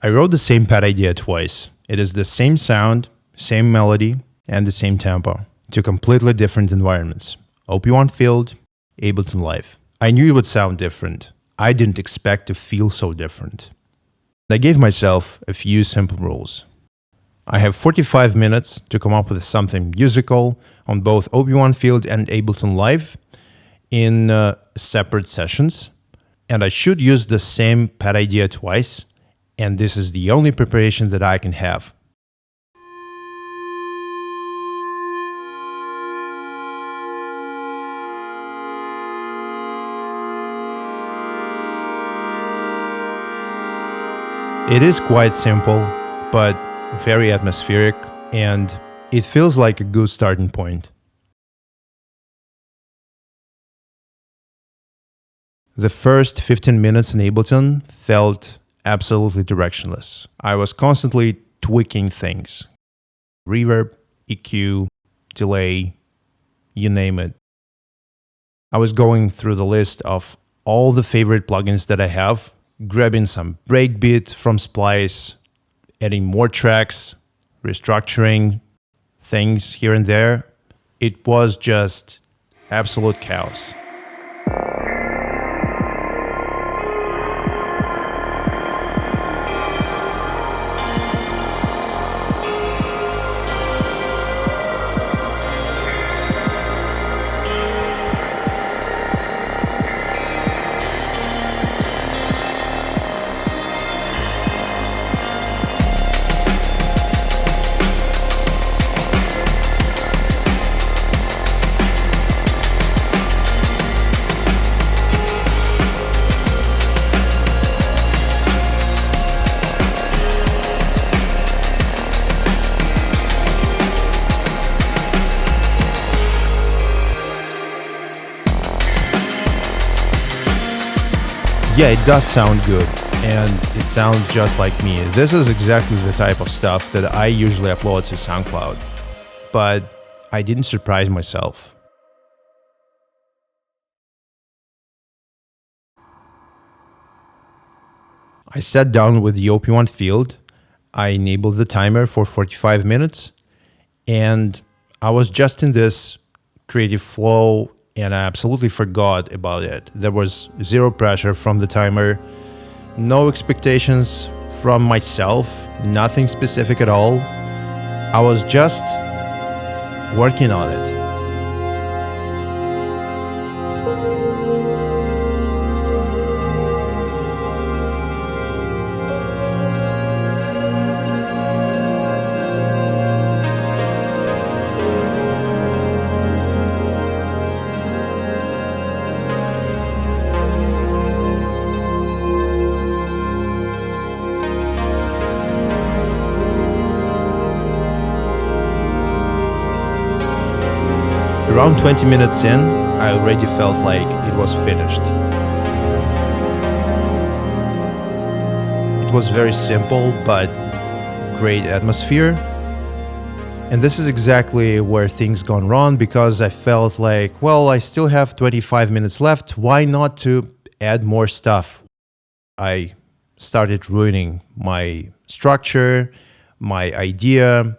I wrote the same pad idea twice. It is the same sound, same melody, and the same tempo, to completely different environments. OP1 Field, Ableton Live. I knew it would sound different. I didn't expect to feel so different. I gave myself a few simple rules. I have 45 minutes to come up with something musical on both OP1 Field and Ableton Live in separate sessions, and I should use the same pad idea twice, and this is the only preparation that I can have. It is quite simple, but very atmospheric, and it feels like a good starting point. The first 15 minutes in Ableton felt absolutely directionless. I was constantly tweaking things. Reverb, EQ, delay, you name it. I was going through the list of all the favorite plugins that I have, grabbing some breakbeat from Splice, adding more tracks, restructuring things here and there. It was just absolute chaos. Yeah, it does sound good, and it sounds just like me. This is exactly the type of stuff that I usually upload to SoundCloud, but I didn't surprise myself. I sat down with the OP1 Field, I enabled the timer for 45 minutes, and I was just in this creative flow, and I absolutely forgot about it. There was zero pressure from the timer, no expectations from myself, nothing specific at all. I was just working on it. Around 20 minutes in, I already felt like it was finished. It was very simple, but great atmosphere. And this is exactly where things gone wrong, because I felt like, well, I still have 25 minutes left. Why not to add more stuff? I started ruining my structure, my idea,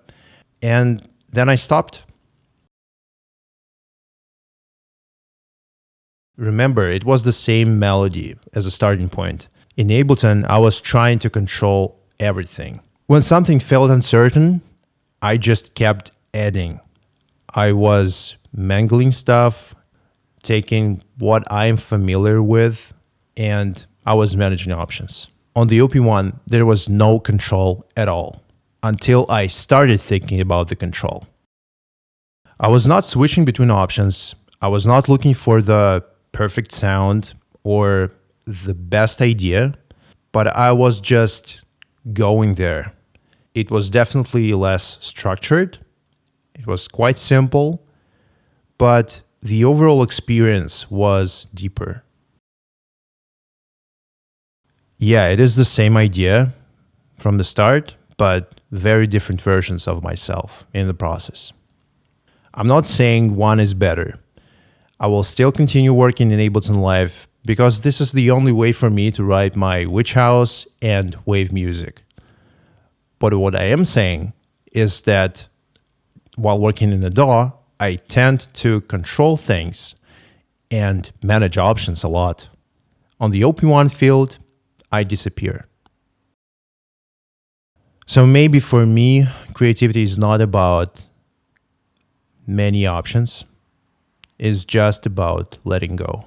and then I stopped. Remember, it was the same melody as a starting point. In Ableton, I was trying to control everything. When something felt uncertain, I just kept adding. I was mangling stuff, taking what I'm familiar with, and I was managing options. On the OP1, there was no control at all, until I started thinking about the control. I was not switching between options. I was not looking for the perfect sound or the best idea, but I was just going there. It was definitely less structured. It was quite simple, but the overall experience was deeper. Yeah, it is the same idea from the start, but very different versions of myself in the process. I'm not saying one is better. I will still continue working in Ableton Live because this is the only way for me to write my witch house and wave music. But what I am saying is that while working in the DAW, I tend to control things and manage options a lot. On the OP1 field, I disappear. So maybe for me, creativity is not about many options. It's just about letting go.